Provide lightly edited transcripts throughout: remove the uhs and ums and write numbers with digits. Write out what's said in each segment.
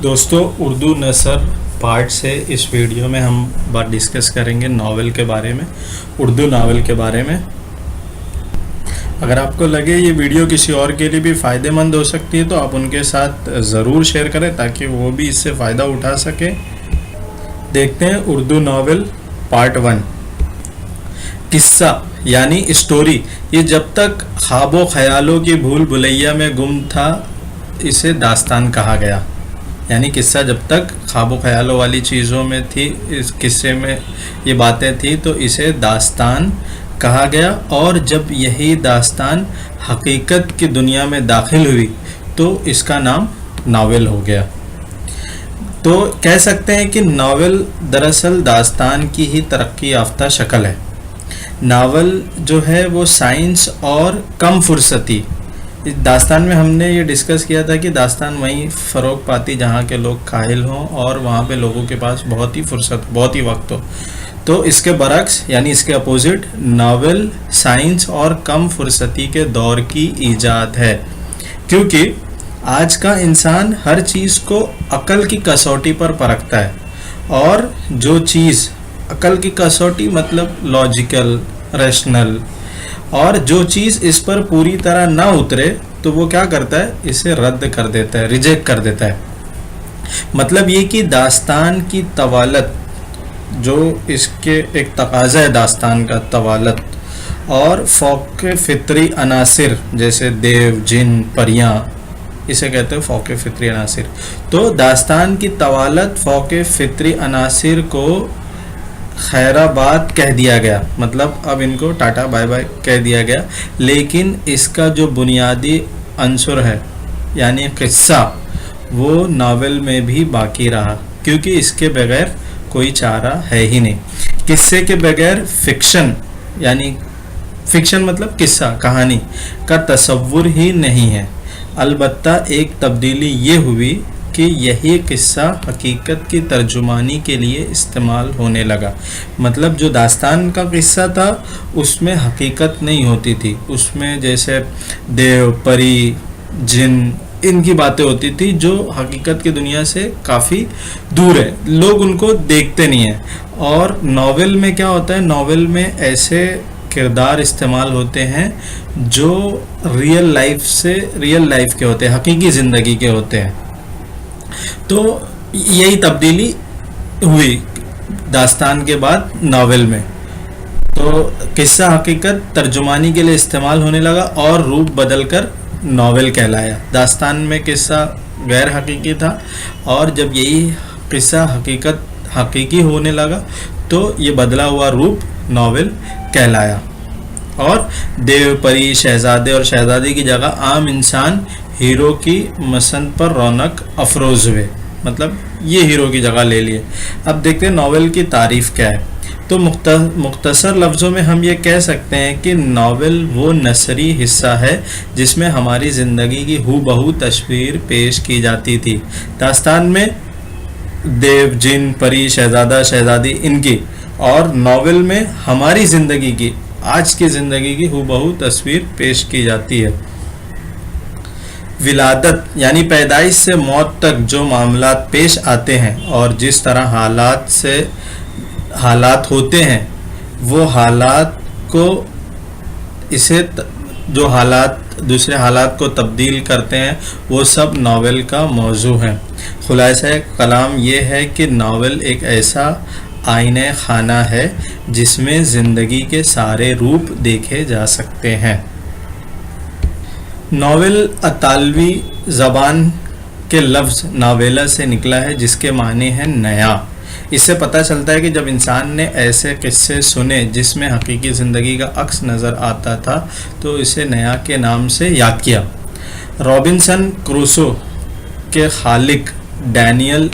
دوستو اردو نثر پارٹ سے اس ویڈیو میں ہم بات ڈسکس کریں گے ناول کے بارے میں، اردو ناول کے بارے میں۔ اگر آپ کو لگے یہ ویڈیو کسی اور کے لیے بھی فائدہ مند ہو سکتی ہے تو آپ ان کے ساتھ ضرور شیئر کریں تاکہ وہ بھی اس سے فائدہ اٹھا سکیں۔ دیکھتے ہیں اردو ناول پارٹ 1۔ قصہ یعنی اسٹوری، یہ جب تک خواب و خیالوں کی بھول بھلیا میں گم تھا اسے داستان کہا گیا۔ یعنی قصہ جب تک خواب و خیالوں والی چیزوں میں تھی، اس قصے میں یہ باتیں تھیں تو اسے داستان کہا گیا، اور جب یہی داستان حقیقت کی دنیا میں داخل ہوئی تو اس کا نام ناول ہو گیا۔ تو کہہ سکتے ہیں کہ ناول دراصل داستان کی ہی ترقی یافتہ شکل ہے۔ ناول جو ہے وہ سائنس اور کم فرصتی، داستان میں ہم نے یہ ڈسکس کیا تھا کہ داستان وہیں فروغ پاتی جہاں کے لوگ قائل ہوں اور وہاں پہ لوگوں کے پاس بہت ہی فرصت، بہت ہی وقت ہو۔ تو اس کے برعکس یعنی اس کے اپوزٹ ناول سائنس اور کم فرصتی کے دور کی ایجاد ہے، کیونکہ آج کا انسان ہر چیز کو عقل کی کسوٹی پر پرکھتا ہے، اور جو چیز عقل کی کسوٹی مطلب لاجیکل، ریشنل، اور جو چیز اس پر پوری طرح نہ اترے تو وہ کیا کرتا ہے، اسے رد کر دیتا ہے، ریجیکٹ کر دیتا ہے۔ مطلب یہ کہ داستان کی طوالت، جو اس کے ایک تقاضا ہے داستان کا، طوالت اور فوق فطری عناصر جیسے دیو، جن، پریاں، اسے کہتے ہیں فوق فطری عناصر۔ تو داستان کی طوالت، فوق فطری عناصر کو خیرآباد کہہ دیا گیا، مطلب اب ان کو ٹاٹا بائے بائے کہہ دیا گیا، لیکن اس کا جو بنیادی عنصر ہے یعنی قصہ، وہ ناول میں بھی باقی رہا، کیونکہ اس کے بغیر کوئی چارہ ہے ہی نہیں۔ قصے کے بغیر فکشن، یعنی فکشن مطلب قصہ، کہانی کا تصور ہی نہیں ہے۔ البتہ ایک تبدیلی یہ ہوئی کہ یہی قصہ حقیقت کی ترجمانی کے لیے استعمال ہونے لگا۔ مطلب جو داستان کا قصہ تھا اس میں حقیقت نہیں ہوتی تھی، اس میں جیسے دیو، پری، جن، ان کی باتیں ہوتی تھی جو حقیقت کی دنیا سے کافی دور ہے، لوگ ان کو دیکھتے نہیں ہیں۔ اور ناول میں کیا ہوتا ہے، ناول میں ایسے کردار استعمال ہوتے ہیں جو ریئل لائف کے ہوتے ہیں، حقیقی زندگی کے ہوتے ہیں۔ تو یہی تبدیلی ہوئی داستان کے بعد ناول میں، تو قصہ حقیقت ترجمانی کے لیے استعمال ہونے لگا اور روپ بدل کر ناول کہلایا۔ داستان میں قصہ غیر حقیقی تھا، اور جب یہی قصہ حقیقی ہونے لگا تو یہ بدلا ہوا روپ ناول کہلایا، اور دیو، پری، شہزادے اور شہزادی کی جگہ عام انسان ہیرو کی مسند پر رونق افروز ہوئے، مطلب یہ ہیرو کی جگہ لے لیے۔ اب دیکھتے ہیں ناول کی تعریف کیا ہے۔ تو مختصر لفظوں میں ہم یہ کہہ سکتے ہیں کہ ناول وہ نثری حصہ ہے جس میں ہماری زندگی کی ہو بہو تصویر پیش کی جاتی تھی۔ داستان میں دیو، جن، پری، شہزادہ، شہزادی ان کی، اور ناول میں ہماری زندگی کی، آج کی زندگی کی ہو بہو تصویر پیش کی جاتی ہے۔ ولادت یعنی پیدائش سے موت تک جو معاملات پیش آتے ہیں اور جس طرح حالات ہوتے ہیں، وہ حالات کو جو حالات دوسرے حالات کو تبدیل کرتے ہیں، وہ سب ناول کا موضوع ہے۔ خلاصہ کلام یہ ہے کہ ناول ایک ایسا آئینہ خانہ ہے جس میں زندگی کے سارے روپ دیکھے جا سکتے ہیں۔ ناول اطالوی زبان کے لفظ ناویلا سے نکلا ہے، جس کے معنی ہے نیا۔ اس سے پتہ چلتا ہے کہ جب انسان نے ایسے قصے سنے جس میں حقیقی زندگی کا عکس نظر آتا تھا تو اسے نیا کے نام سے یاد کیا۔ رابنسن کروسو کے خالق ڈینیل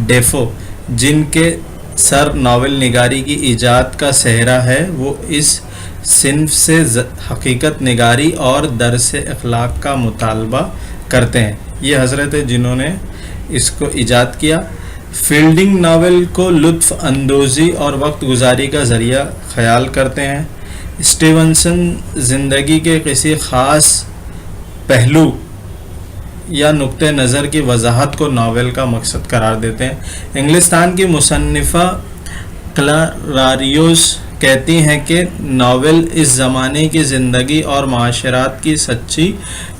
ڈیفو، جن کے سر ناول نگاری کی ایجاد کا سہرا ہے، وہ اس صنف سے حقیقت نگاری اور درس اخلاق کا مطالبہ کرتے ہیں۔ یہ حضرت ہیں جنہوں نے اس کو ایجاد کیا۔ فیلڈنگ ناول کو لطف اندوزی اور وقت گزاری کا ذریعہ خیال کرتے ہیں۔ اسٹیونسن زندگی کے کسی خاص پہلو یا نقطۂ نظر کی وضاحت کو ناول کا مقصد قرار دیتے ہیں۔ انگلستان کی مصنفہ کلاراریوس کہتی ہیں کہ ناول اس زمانے کی زندگی اور معاشرات کی سچی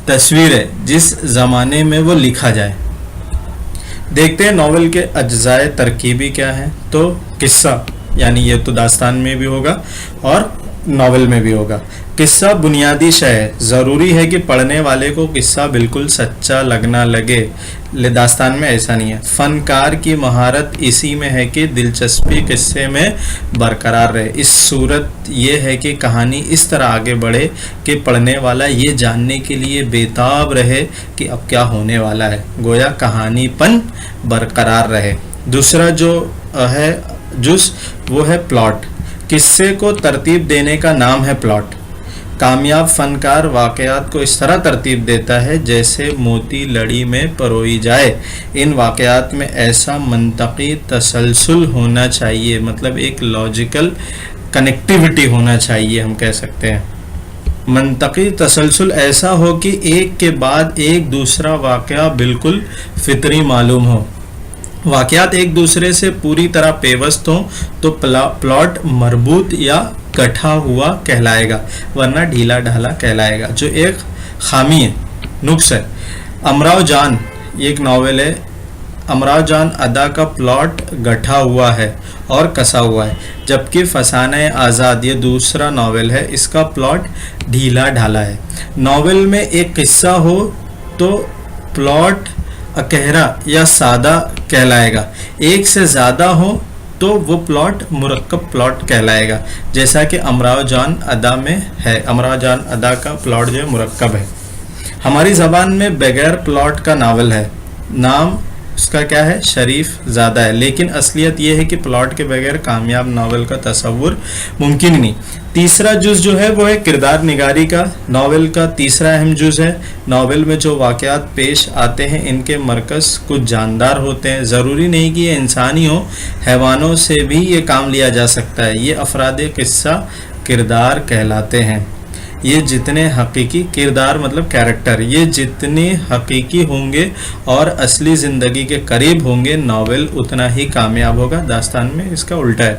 تصویر ہے جس زمانے میں وہ لکھا جائے۔ دیکھتے ہیں ناول کے اجزائے ترکیبی کیا ہیں۔ تو قصہ، یعنی یہ تو داستان میں بھی ہوگا اور ناول میں بھی ہوگا۔ قصہ بنیادی شے ہے، ضروری ہے کہ پڑھنے والے کو قصہ بالکل سچا لگنا لگے، داستان میں ایسا نہیں ہے۔ فنکار کی مہارت اسی میں ہے کہ دلچسپی قصے میں برقرار رہے۔ اس صورت یہ ہے کہ کہانی اس طرح آگے بڑھے کہ پڑھنے والا یہ جاننے کے لیے بےتاب رہے کہ اب کیا ہونے والا ہے، گویا کہانی پن برقرار رہے۔ دوسرا جو ہے جز وہ ہے پلاٹ۔ قصے کو ترتیب دینے کا نام ہے پلاٹ۔ کامیاب فنکار واقعات کو اس طرح ترتیب دیتا ہے جیسے موتی لڑی میں پروئی جائے۔ ان واقعات میں ایسا منطقی تسلسل ہونا چاہیے، مطلب ایک لاجیکل کنیکٹیوٹی ہونا چاہیے، ہم کہہ سکتے ہیں۔ منطقی تسلسل ایسا ہو کہ ایک کے بعد ایک دوسرا واقعہ بالکل فطری معلوم ہو۔ واقعات ایک دوسرے سے پوری طرح پیوست ہوں تو پلاٹ مربوط یا گٹھا ہوا کہلائے گا، ورنہ ڈھیلا ڈھالا کہلائے گا، جو ایک خامی ہے، نقص ہے۔ امراؤ جان یہ ایک ناول ہے۔ امراؤ جان ادا کا پلاٹ گٹھا ہوا ہے اور کسا ہوا ہے، جبکہ فسانہ آزاد یہ دوسرا ناول ہے، اس کا پلاٹ ڈھیلا ڈھالا ہے۔ ناول میں ایک قصہ ہو تو پلاٹ اکہرا یا سادہ کہلائے گا، ایک سے زیادہ ہو تو وہ پلاٹ مرکب پلاٹ کہلائے گا، جیسا کہ امراؤ جان ادا میں ہے۔ امراؤ جان ادا کا پلاٹ جو ہے مرکب ہے۔ ہماری زبان میں بغیر پلاٹ کا ناول ہے، نام اس کا کیا ہے، شریف زادہ ہے، لیکن اصلیت یہ ہے کہ پلاٹ کے بغیر کامیاب ناول کا تصور ممکن ہی نہیں۔ تیسرا جز جو ہے وہ ہے کردار نگاری کا۔ ناول کا تیسرا اہم جز ہے۔ ناول میں جو واقعات پیش آتے ہیں ان کے مرکز کچھ جاندار ہوتے ہیں، ضروری نہیں کہ یہ انسانی ہو، حیوانوں سے بھی یہ کام لیا جا سکتا ہے۔ یہ افراد قصہ کردار کہلاتے ہیں۔ یہ جتنے حقیقی کردار مطلب کیریکٹر، یہ جتنے حقیقی ہوں گے اور اصلی زندگی کے قریب ہوں گے، ناول اتنا ہی کامیاب ہوگا۔ داستان میں اس کا الٹا ہے۔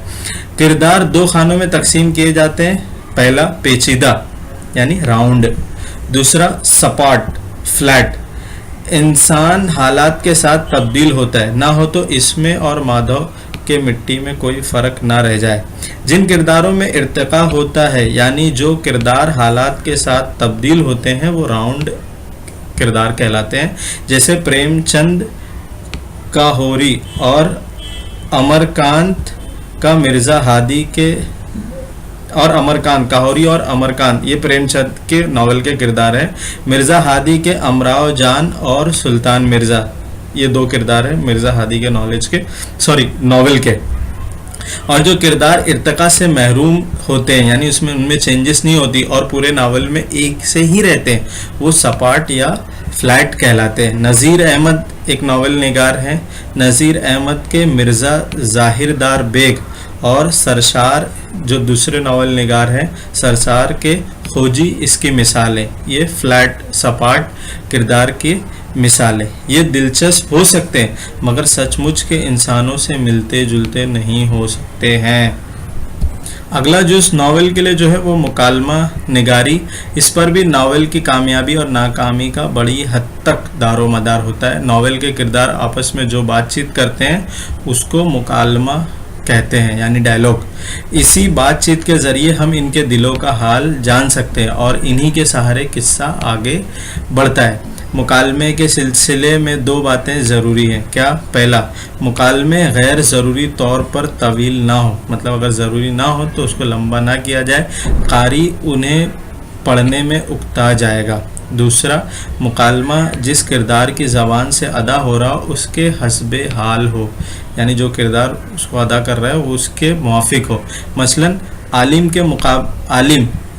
کردار دو خانوں میں تقسیم کیے جاتے ہیں، پہلا پیچیدہ یعنی راؤنڈ، دوسرا سپاٹ فلیٹ۔ انسان حالات کے ساتھ تبدیل ہوتا ہے، نہ ہو تو اس میں اور مادھو کہ مٹی میں کوئی فرق نہ رہ جائے۔ جن کرداروں میں ارتقاء ہوتا ہے، یعنی جو کردار حالات کے ساتھ تبدیل ہوتے ہیں، وہ راؤنڈ کردار کہلاتے ہیں، جیسے پریم چند کاہوری اور امرکانت کا مرزا ہادی کے اور امرکانت، کاہوری اور امرکانت یہ پریم چند کے ناول کے کردار ہیں۔ مرزا ہادی کے امراؤ جان اور سلطان مرزا یہ دو کردار ہیں مرزا ہادی کے ناول کے۔ اور جو کردار ارتقاء سے محروم ہوتے ہیں، یعنی اس میں ان میں چینجز نہیں ہوتی اور پورے ناول میں ایک سے ہی رہتے ہیں، وہ سپاٹ یا فلیٹ کہلاتے ہیں۔ نذیر احمد ایک ناول نگار ہیں۔ نذیر احمد کے مرزا ظاہردار بیگ اور سرشار جو دوسرے ناول نگار ہیں، سرشار کے خوجی اس کی مثالیں، یہ فلیٹ سپاٹ کردار کی مثالیں۔ یہ دلچسپ ہو سکتے ہیں مگر سچ مچ کے انسانوں سے ملتے جلتے نہیں ہو سکتے ہیں۔ اگلا جز ناول کے لیے جو ہے وہ مکالمہ نگاری۔ اس پر بھی ناول کی کامیابی اور ناکامی کا بڑی حد تک دار و مدار ہوتا ہے۔ ناول کے کردار آپس میں جو بات چیت کرتے ہیں اس کو مکالمہ کہتے ہیں، یعنی ڈائلاگ۔ اسی بات چیت کے ذریعے ہم ان کے دلوں کا حال جان سکتے ہیں اور انہی کے سہارے قصہ آگے بڑھتا ہے۔ مکالمے کے سلسلے میں دو باتیں ضروری ہیں۔ کیا؟ پہلا، مکالمے غیر ضروری طور پر طویل نہ ہو، مطلب اگر ضروری نہ ہو تو اس کو لمبا نہ کیا جائے، قاری انہیں پڑھنے میں اکتا جائے گا۔ دوسرا، مکالمہ جس کردار کی زبان سے ادا ہو رہا ہو اس کے حسب حال ہو، یعنی جو کردار اس کو ادا کر رہا ہے وہ اس کے موافق ہو۔ مثلا عالم